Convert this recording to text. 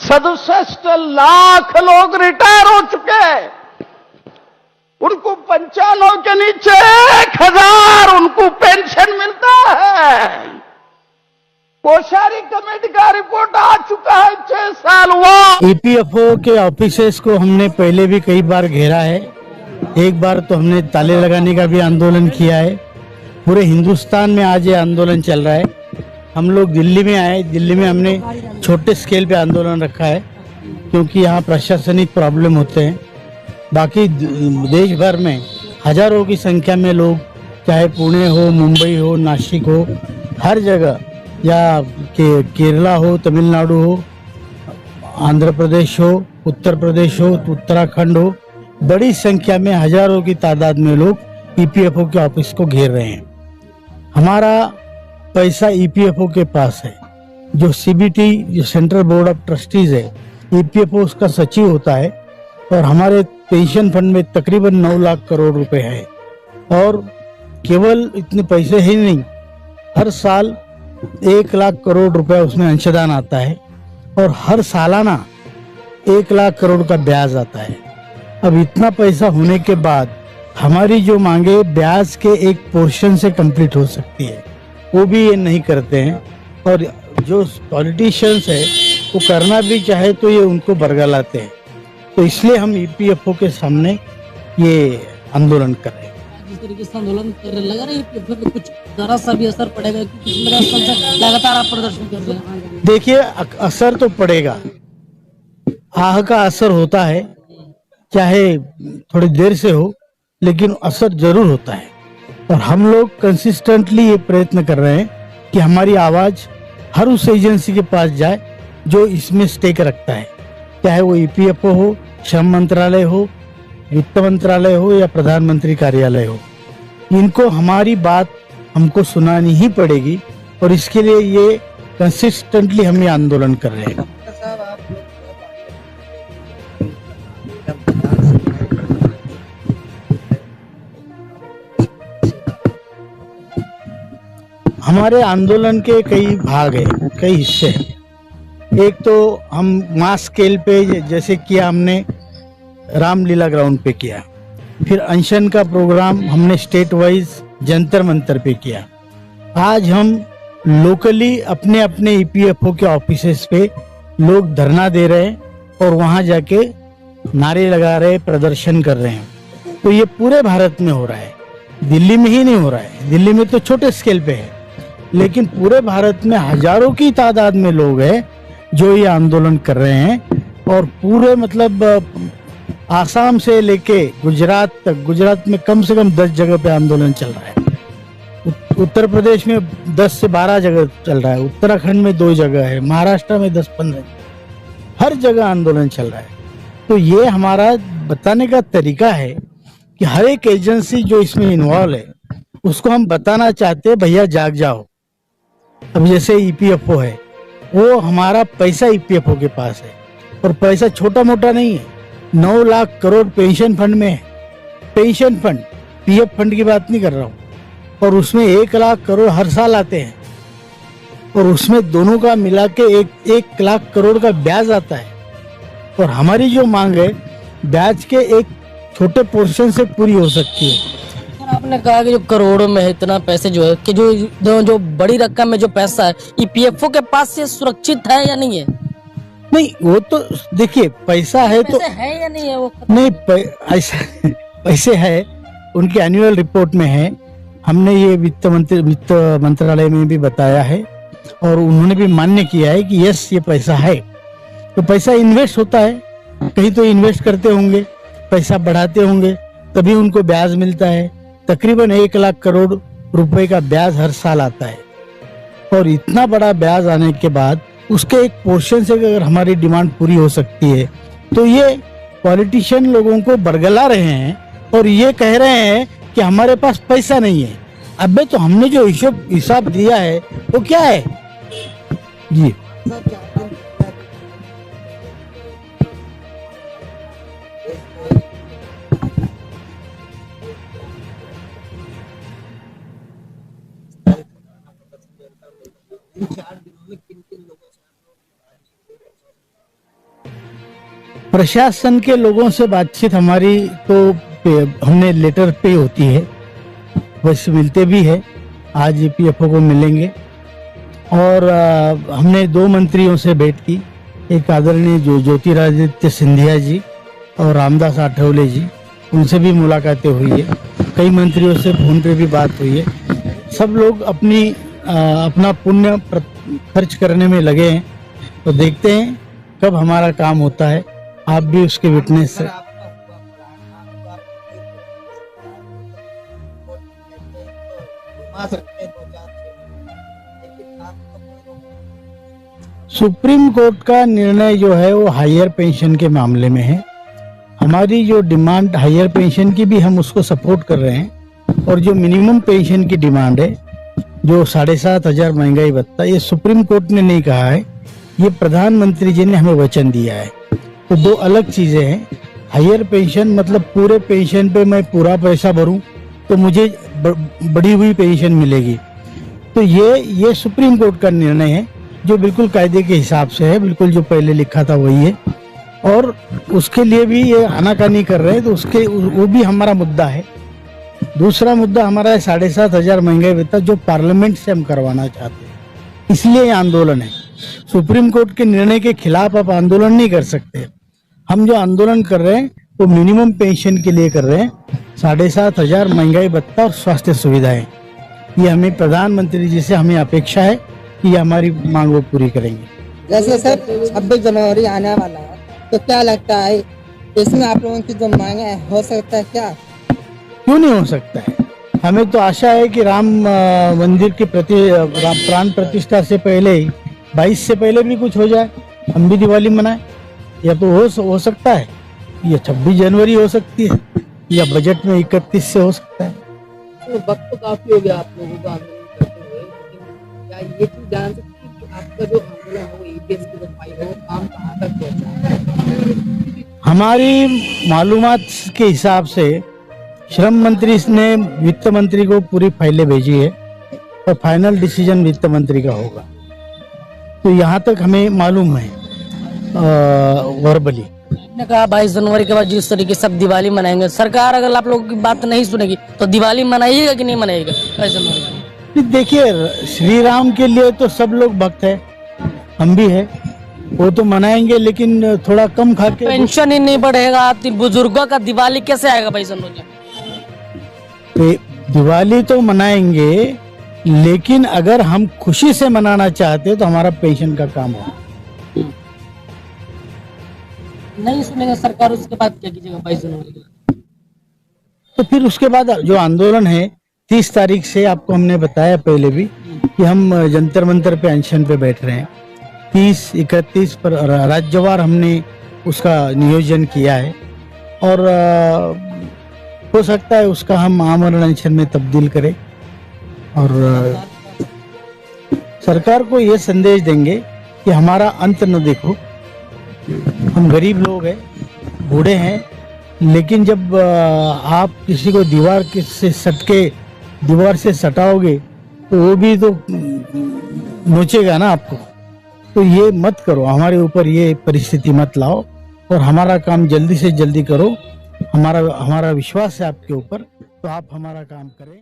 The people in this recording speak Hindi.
67 लाख लोग रिटायर हो चुके हैं। उनको 95 के नीचे 1000 उनको पेंशन मिलता है। कोश्यारी कमेटी का रिपोर्ट आ चुका है, 6 साल हुआ। ईपीएफओ के ऑफिसेस को हमने पहले भी कई बार घेरा है। एक बार तो हमने ताले लगाने का भी आंदोलन किया है। पूरे हिंदुस्तान में आज ये आंदोलन चल रहा है। हम लोग दिल्ली में आए, दिल्ली में हमने छोटे स्केल पे आंदोलन रखा है क्योंकि यहाँ प्रशासनिक प्रॉब्लम होते हैं। बाकी देश भर में हजारों की संख्या में लोग, चाहे पुणे हो, मुंबई हो, नासिक हो, हर जगह, या केरला हो, तमिलनाडु हो, आंध्र प्रदेश हो, उत्तर प्रदेश हो, उत्तराखंड हो, बड़ी संख्या में हजारों की तादाद में लोग ईपीएफओ के ऑफिस को घेर रहे हैं। हमारा पैसा ईपीएफओ के पास है। जो सीबीटी, जो सेंट्रल बोर्ड ऑफ ट्रस्टीज है, ईपीएफओ उसका सचिव होता है और हमारे पेंशन फंड में तकरीबन 9 लाख करोड़ रुपए है। और केवल इतने पैसे ही नहीं, हर साल 1 लाख करोड़ रुपए उसमें अंशदान आता है और हर सालाना 1 लाख करोड़ का ब्याज आता है। अब इतना पैसा होने के बाद हमारी जो मांगे ब्याज के एक पोर्शन से कंप्लीट हो सकती है, वो भी ये नहीं करते हैं। और जो पॉलिटिशियंस है वो करना भी चाहे तो ये उनको बरगलाते हैं। तो इसलिए हम ईपीएफओ के सामने ये आंदोलन कर रहे हैं। जिस तरीके से आंदोलन कर रहे, लगा रहा है ईपीएफओ पे कुछ जरा सा भी असर पड़ेगा क्योंकि मेरा संसद लगातार आप प्रदर्शन कर रहे हैं? देखिए, असर तो पड़ेगा, आह का असर होता है, चाहे थोड़ी देर से हो, लेकिन असर जरूर होता है। और हम लोग कंसिस्टेंटली ये प्रयत्न कर रहे हैं कि हमारी आवाज हर उस एजेंसी के पास जाए जो इसमें स्टेक रखता है, चाहे वो ईपीएफओ हो, श्रम मंत्रालय हो, वित्त मंत्रालय हो या प्रधानमंत्री कार्यालय हो। इनको हमारी बात हमको सुनानी ही पड़ेगी और इसके लिए ये कंसिस्टेंटली हम ये आंदोलन कर रहे हैं। हमारे आंदोलन के कई भाग हैं, कई हिस्से हैं। एक तो हम मास स्केल पे जैसे किया, हमने रामलीला ग्राउंड पे किया। फिर अनशन का प्रोग्राम हमने स्टेट वाइज जंतर मंतर पे किया। आज हम लोकली अपने अपने ईपीएफओ के ऑफिसेस पे लोग धरना दे रहे हैं और वहां जाके नारे लगा रहे, प्रदर्शन कर रहे हैं। तो ये पूरे भारत में हो रहा है, दिल्ली में ही नहीं हो रहा है। दिल्ली में तो छोटे स्केल पे है, लेकिन पूरे भारत में हजारों की तादाद में लोग हैं जो ये आंदोलन कर रहे हैं। और पूरे मतलब आसाम से लेके गुजरात तक, गुजरात में कम से कम 10 जगह पे आंदोलन चल रहा है। उत्तर प्रदेश में 10 से 12 जगह चल रहा है, उत्तराखंड में 2 जगह है, महाराष्ट्र में 10-15, हर जगह आंदोलन चल रहा है। तो ये हमारा बताने का तरीका है कि हर एक एजेंसी जो इसमें इन्वॉल्व है उसको हम बताना चाहते हैं, भैया जाग जाओ। अब जैसे ईपीएफओ है, वो हमारा पैसा ईपीएफओ के पास है और पैसा छोटा मोटा नहीं है। 9 लाख करोड़ पेंशन फंड में है। पेंशन फंड, पीएफ फंड की बात नहीं कर रहा हूँ। और उसमें 1 लाख करोड़ हर साल आते हैं और उसमें दोनों का मिला के 1 लाख करोड़ का ब्याज आता है। और हमारी जो मांग है ब्याज के एक छोटे पोर्शन से पूरी हो सकती है। आपने कहा कि जो करोड़ों में है इतना पैसे जो है कि जो बड़ी रकम में जो पैसा है ईपीएफओ के पास से सुरक्षित है या नहीं है? नहीं, वो तो देखिए पैसा है तो है या नहीं है वो नहीं, ऐसा पैसे है, उनके एनुअल रिपोर्ट में है। हमने ये वित्त मंत्रालय में भी बताया है और उन्होंने भी मान्य किया है कि यस, ये पैसा है। तो पैसा इन्वेस्ट होता है, कहीं तो इन्वेस्ट करते होंगे, पैसा बढ़ाते होंगे, तभी उनको ब्याज मिलता है। तकरीबन 1 लाख करोड़ रुपए का ब्याज हर साल आता है। और इतना बड़ा ब्याज आने के बाद उसके एक पोर्शन से अगर हमारी डिमांड पूरी हो सकती है, तो ये पॉलिटिशियन लोगों को बरगला रहे हैं और ये कह रहे हैं कि हमारे पास पैसा नहीं है। अबे तो हमने जो हिसाब दिया है वो क्या है जी? प्रशासन के लोगों से बातचीत हमारी तो हमने लेटर पे होती है, वैसे मिलते भी है। आज पीएफओ को मिलेंगे और हमने 2 मंत्रियों से भेंट की, एक आदरणीय ज्योतिरादित्य सिंधिया जी और रामदास आठवले जी, उनसे भी मुलाकातें हुई है। कई मंत्रियों से फोन पे भी बात हुई है। सब लोग अपना पुण्य खर्च करने में लगे हैं, तो देखते हैं कब हमारा काम होता है। आप भी उसके विटनेस है। सुप्रीम कोर्ट का निर्णय जो है वो हायर पेंशन के मामले में है। हमारी जो डिमांड हायर पेंशन की भी हम उसको सपोर्ट कर रहे हैं, और जो मिनिमम पेंशन की डिमांड है जो 7,500 महंगाई भत्ता, ये सुप्रीम कोर्ट ने नहीं कहा है, ये प्रधानमंत्री जी ने हमें वचन दिया है। तो 2 अलग चीजें हैं। हायर पेंशन मतलब पूरे पेंशन पे मैं पूरा पैसा भरूं तो मुझे बढ़ी हुई पेंशन मिलेगी। तो ये सुप्रीम कोर्ट का निर्णय है जो बिल्कुल कायदे के हिसाब से है, बिल्कुल जो पहले लिखा था वही है, और उसके लिए भी ये आनाकानी कर रहे हैं, तो वो भी हमारा मुद्दा है। दूसरा मुद्दा हमारा है 7,500 महंगाई भत्ता, जो पार्लियामेंट से हम करवाना चाहते हैं, इसलिए ये आंदोलन है। सुप्रीम कोर्ट के निर्णय के खिलाफ आप आंदोलन नहीं कर सकते। हम जो आंदोलन कर रहे हैं वो मिनिमम पेंशन के लिए कर रहे हैं, 7,500 महंगाई भत्ता और स्वास्थ्य सुविधाएं। ये हमें प्रधानमंत्री जी से हमें अपेक्षा है कि ये हमारी मांग वो पूरी करेंगे। जैसे सर 26 जनवरी आने वाला है, तो क्या लगता है इसमें आप लोगों की जो मांगे हैं हो सकता है क्या? क्यों नहीं हो सकता है? हमें तो आशा है कि राम मंदिर की प्राण प्रतिष्ठा से पहले ही 22 से पहले भी कुछ हो जाए, हम भी दिवाली मनाएं। या तो हो सकता है, या 26 जनवरी हो सकती है, या बजट में 31 से हो सकता है। तो वक्त तो काफी हो गया आप लोगों को आंदोलन करते हुए, लेकिन क्या ये चीज जान सकती है कि आपका जो आंदोलन है वो ईपीएस की जो फाइल है वो काम कहाँ तक पहुँचा है? हमारी मालूमात के हिसाब से श्रम मंत्री ने वित्त मंत्री को पूरी फाइलें भेजी है, और फाइनल डिसीजन वित्त मंत्री का होगा। तो यहाँ तक हमें मालूम है वर्बली। ने कहा 22 जनवरी के बाद जिस तरीके से सब दिवाली मनाएंगे, सरकार अगर आप लोगों की बात नहीं सुनेगी तो दिवाली मनाइएगा कि नहीं मनाइएगा? 22 जनवरी देखिए, श्री राम के लिए तो सब लोग भक्त है, हम भी है, वो तो मनाएंगे, लेकिन थोड़ा कम खा के। पेंशन ही नहीं बढ़ेगा, बुजुर्गों का दिवाली कैसे आएगा 22 जनवरी? दिवाली तो मनाएंगे, लेकिन अगर हम खुशी से मनाना चाहते तो हमारा पेंशन का काम होगा। नहीं सुनेगा सरकार, उसके बाद क्या कीजिएगा 22 जनवरी के बाद? तो फिर उसके बाद जो आंदोलन है 30 तारीख से, आपको हमने बताया पहले भी कि हम जंतर मंतर पे अनशन पे बैठ रहे हैं। 30, 31 पर राज्यवार हमने उसका नियोजन किया है, और हो सकता है उसका हम आमरण अनशन में तब्दील करें, और सरकार को ये संदेश देंगे कि हमारा अंत न देखो। हम गरीब लोग हैं, बूढ़े हैं, लेकिन जब आप किसी को दीवार से सटाओगे तो वो भी तो नोचेगा ना आपको। तो ये मत करो, हमारे ऊपर ये परिस्थिति मत लाओ, और हमारा काम जल्दी से जल्दी करो। हमारा विश्वास है आपके ऊपर, तो आप हमारा काम करें।